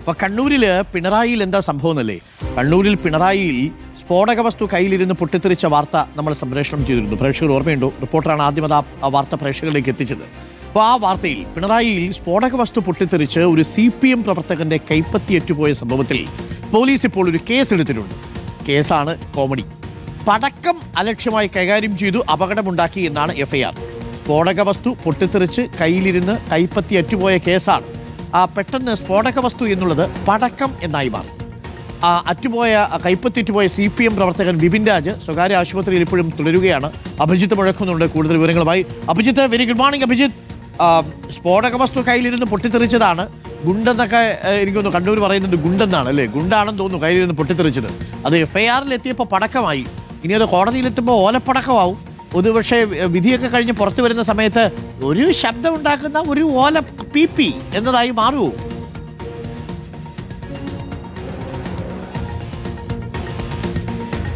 അപ്പൊ കണ്ണൂരില് പിണറായിയിൽ എന്താ സംഭവം എന്നല്ലേ? കണ്ണൂരിൽ പിണറായിയിൽ സ്ഫോടക വസ്തു കയ്യിലിരുന്ന് പൊട്ടിത്തെറിച്ച വാർത്ത നമ്മൾ സംപ്രേഷണം ചെയ്തിരുന്നു. പ്രേക്ഷകർ ഓർമ്മയുണ്ടോ? റിപ്പോർട്ടറാണ് ആദ്യം അത് ആ വാർത്ത പ്രേക്ഷകരിലേക്ക് എത്തിച്ചത്. അപ്പോൾ ആ വാർത്തയിൽ പിണറായിയിൽ സ്ഫോടക വസ്തു പൊട്ടിത്തെറിച്ച് ഒരു CPM പ്രവർത്തകന്റെ കൈപ്പത്തിയേറ്റുപോയ സംഭവത്തിൽ പോലീസ് ഇപ്പോൾ ഒരു കേസ് എടുത്തിട്ടുണ്ട്. കേസാണ് കോമഡി. പടക്കം അലക്ഷ്യമായി കൈകാര്യം ചെയ്തു അപകടമുണ്ടാക്കി എന്നാണ് FIR. സ്ഫോടക വസ്തു പൊട്ടിത്തെറിച്ച് കയ്യിലിരുന്ന് കൈപ്പത്തിയേറ്റുപോയ കേസാണ്. പെട്ടെന്ന് സ്ഫോടക വസ്തു എന്നുള്ളത് പടക്കം എന്നായി മാറി. കൈപ്പത്തിറ്റുപോയ CPM പ്രവർത്തകൻ വിപിൻ രാജ് സ്വകാര്യ ആശുപത്രിയിൽ ഇപ്പോഴും തുടരുകയാണ്. അഭിജിത്ത് മുഴക്കുന്നുണ്ട് കൂടുതൽ വിവരങ്ങളുമായി. Abhijith, very good morning. Abhijith, സ്ഫോടക വസ്തു കയ്യിലിരുന്ന് പൊട്ടിത്തെറിച്ചതാണ് ഗുണ്ടെന്നൊക്കെ എനിക്കൊന്ന് കണ്ണൂർ പറയുന്നുണ്ട്. ഗുണ്ടെന്നാണ് അല്ലേ? ഗുണ്ടാണെന്ന് തോന്നുന്നു കയ്യിലിരുന്ന് പൊട്ടിത്തെറിച്ചത്. അത് FIR-ൽ എത്തിയപ്പോൾ പടക്കമായി. ഇനി അത് കോടതിയിലെത്തുമ്പോൾ ഓലപ്പടക്കമാവും. ഒരുപക്ഷെ വിധിയൊക്കെ കഴിഞ്ഞ് പുറത്തു വരുന്ന സമയത്ത് ഒരു ശബ്ദം ഉണ്ടാക്കുന്ന ഒരു ഓല PP എന്നതായി മാറുമോ?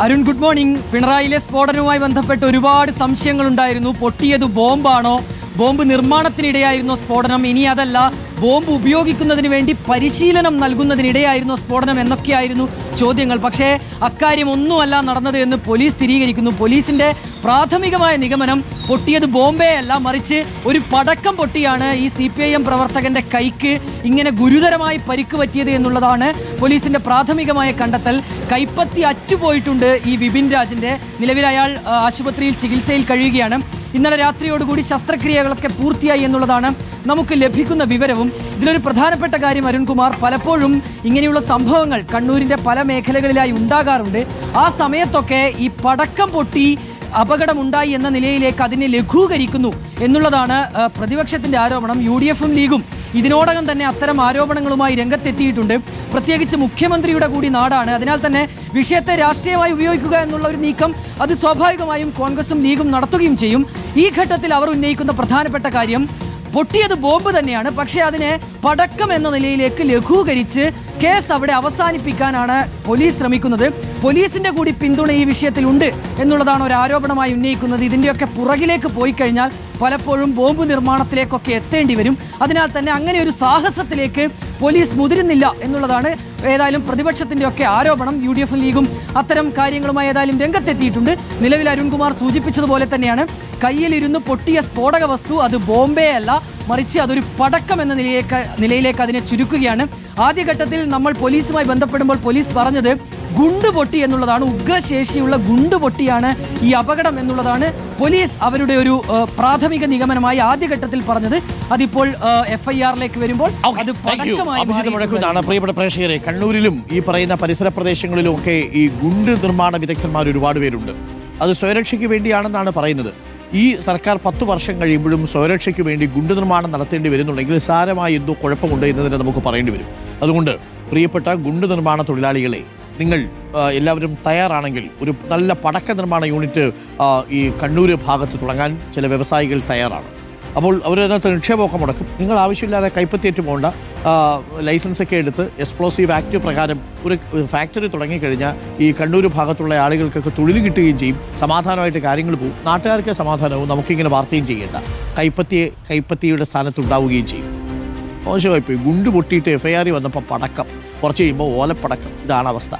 Arun, good morning. പിണറായിയിലെ സ്ഫോടനവുമായി ബന്ധപ്പെട്ട് ഒരുപാട് സംശയങ്ങൾ ഉണ്ടായിരുന്നു. പൊട്ടിയത് ബോംബാണോ, ബോംബ് നിർമ്മാണത്തിനിടെയായിരുന്നോ സ്ഫോടനം, ഇനി അതല്ല ബോംബ് ഉപയോഗിക്കുന്നതിന് വേണ്ടി പരിശീലനം നൽകുന്നതിനിടെയായിരുന്നോ സ്ഫോടനം എന്നൊക്കെയായിരുന്നു ചോദ്യങ്ങൾ. പക്ഷേ അക്കാര്യം ഒന്നുമല്ല നടന്നത് എന്ന് പോലീസ് സ്ഥിരീകരിക്കുന്നു. പോലീസിന്റെ പ്രാഥമികമായ നിഗമനം പൊട്ടിയത് ബോംബേ അല്ല, മറിച്ച് ഒരു പടക്കം പൊട്ടിയാണ് ഈ CPIM പ്രവർത്തകന്റെ കൈക്ക് ഇങ്ങനെ ഗുരുതരമായി പരിക്ക് പറ്റിയത് എന്നുള്ളതാണ് പോലീസിന്റെ പ്രാഥമികമായ കണ്ടെത്തൽ. കൈപ്പത്തി അറ്റുപോയിട്ടുണ്ട് ഈ വിപിൻ രാജിന്റെ. നിലവിൽ അയാൾ ആശുപത്രിയിൽ ചികിത്സയിൽ കഴിയുകയാണ്. ഇന്നലെ രാത്രിയോടുകൂടി ശസ്ത്രക്രിയകളൊക്കെ പൂർത്തിയായി എന്നുള്ളതാണ് നമുക്ക് ലഭിക്കുന്ന വിവരവും. ഇതിലൊരു പ്രധാനപ്പെട്ട കാര്യം അരുൺകുമാർ, പലപ്പോഴും ഇങ്ങനെയുള്ള സംഭവങ്ങൾ കണ്ണൂരിന്റെ പല മേഖലകളിലായി ഉണ്ടാകാറുണ്ട്. ആ സമയത്തൊക്കെ ഈ പടക്കം പൊട്ടി അപകടമുണ്ടായി എന്ന നിലയിലേക്ക് അതിനെ ലഘൂകരിക്കുന്നു എന്നുള്ളതാണ് പ്രതിപക്ഷത്തിന്റെ ആരോപണം. UDF-ഉം ലീഗും ഇതിനോടകം തന്നെ അത്തരം ആരോപണങ്ങളുമായി രംഗത്തെത്തിയിട്ടുണ്ട്. പ്രത്യേകിച്ച് മുഖ്യമന്ത്രിയുടെ കൂടി നാടാണ്. അതിനാൽ തന്നെ വിഷയത്തെ രാഷ്ട്രീയമായി ഉപയോഗിക്കുക എന്നുള്ള ഒരു നീക്കം അത് സ്വാഭാവികമായും കോൺഗ്രസും ലീഗും നടത്തുകയും ചെയ്യും. ഈ ഘട്ടത്തിൽ അവർ ഉന്നയിക്കുന്ന പ്രധാനപ്പെട്ട കാര്യം പൊട്ടിയത് ബോംബ് തന്നെയാണ്, പക്ഷേ അതിനെ പടക്കം എന്ന നിലയിലേക്ക് ലഘൂകരിച്ച് കേസ് അവിടെ അവസാനിപ്പിക്കാനാണ് പോലീസ് ശ്രമിക്കുന്നത്. പോലീസിന്റെ കൂടി പിന്തുണ ഈ വിഷയത്തിൽ ഉണ്ട് എന്നുള്ളതാണ് ഒരു ആരോപണമായി ഉന്നയിക്കുന്നത്. ഇതിന്റെയൊക്കെ പുറകിലേക്ക് പോയി കഴിഞ്ഞാൽ പലപ്പോഴും ബോംബ് നിർമ്മാണത്തിലേക്കൊക്കെ എത്തേണ്ടി വരും. അതിനാൽ തന്നെ അങ്ങനെ ഒരു സാഹസത്തിലേക്ക് പോലീസ് മുതിരുന്നില്ല എന്നുള്ളതാണ് ഏതായാലും പ്രതിപക്ഷത്തിന്റെ ഒക്കെ ആരോപണം. UDF-ഉം ലീഗും അത്തരം കാര്യങ്ങളുമായി ഏതായാലും രംഗത്തെത്തിയിട്ടുണ്ട്. നിലവിൽ അരുൺകുമാർ സൂചിപ്പിച്ചതുപോലെ തന്നെയാണ് കയ്യിലിരുന്ന് പൊട്ടിയ സ്ഫോടക വസ്തു അത് ബോംബേ അല്ല, മറിച്ച് അതൊരു പടക്കം എന്ന നിലയിലേക്ക് അതിനെ ചുരുക്കുകയാണ്. ആദ്യഘട്ടത്തിൽ നമ്മൾ പോലീസുമായി ബന്ധപ്പെടുമ്പോൾ പോലീസ് പറഞ്ഞത് ഗുണ്ട് പൊട്ടി എന്നുള്ളതാണ്. ഉഗ്രശേഷിയുള്ള ഗുണ്ട് പൊട്ടിയാണ് ഈ അപകടം എന്നുള്ളതാണ് പോലീസ് അവരുടെ ഒരു പ്രാഥമിക നിഗമനമായി ആദ്യഘട്ടത്തിൽ പറഞ്ഞത്. അതിപ്പോൾ FIR-ലേക്ക് വരുമ്പോൾ അത് പടക്കമായി. പ്രിയപ്പെട്ട പ്രേക്ഷകരെ, കണ്ണൂരിലും ഈ പറയുന്ന പരിസര പ്രദേശങ്ങളിലും ഒക്കെ ഈ ഗുണ്ട് നിർമ്മാണ വിദഗ്ധന്മാർ ഒരുപാട് പേരുണ്ട്. അത് സ്വയരക്ഷയ്ക്ക് വേണ്ടിയാണെന്നാണ് പറയുന്നത്. ഈ സർക്കാർ 10 വർഷം കഴിയുമ്പോഴും സ്വയരക്ഷയ്ക്ക് വേണ്ടി ഗുണ്ട് നിർമ്മാണം നടത്തേണ്ടി വരുന്നുണ്ടെങ്കിൽ സാരമായ എന്തോ കുഴപ്പമുണ്ട് എന്ന് തന്നെ നമുക്ക് പറയേണ്ടി വരും. അതുകൊണ്ട് പ്രിയപ്പെട്ട ഗുണ്ട് നിർമ്മാണ തൊഴിലാളികളെ, നിങ്ങൾ എല്ലാവരും തയ്യാറാണെങ്കിൽ ഒരു നല്ല പടക്ക നിർമ്മാണ യൂണിറ്റ് ഈ കണ്ണൂർ ഭാഗത്ത് തുടങ്ങാൻ ചില വ്യവസായികൾ തയ്യാറാണ്. അപ്പോൾ അവരതിനകത്ത് നിക്ഷേപമൊക്കെ മുടക്കും. നിങ്ങൾ ആവശ്യമില്ലാതെ കൈപ്പത്തിയേറ്റ് പോകേണ്ട. ലൈസൻസൊക്കെ എടുത്ത് എക്സ്പ്ലോസീവ് ആക്ട് പ്രകാരം ഒരു ഫാക്ടറി തുടങ്ങിക്കഴിഞ്ഞാൽ ഈ കണ്ണൂർ ഭാഗത്തുള്ള ആളുകൾക്കൊക്കെ തൊഴിൽ കിട്ടുകയും ചെയ്യും. സമാധാനമായിട്ട് കാര്യങ്ങൾ പോകും. നാട്ടുകാർക്ക് സമാധാനവും, നമുക്കിങ്ങനെ വാർത്തയും ചെയ്യേണ്ട. കൈപ്പത്തിയുടെ സ്ഥാനത്തുണ്ടാവുകയും ചെയ്യും. മോശമായിപ്പോയി. ഗുണ്ട് പൊട്ടിയിട്ട് FIR വന്നപ്പോൾ പടക്കം, കുറച്ച് കഴിയുമ്പോൾ ഓലപ്പടക്കം. ഇതാണ് അവസ്ഥ.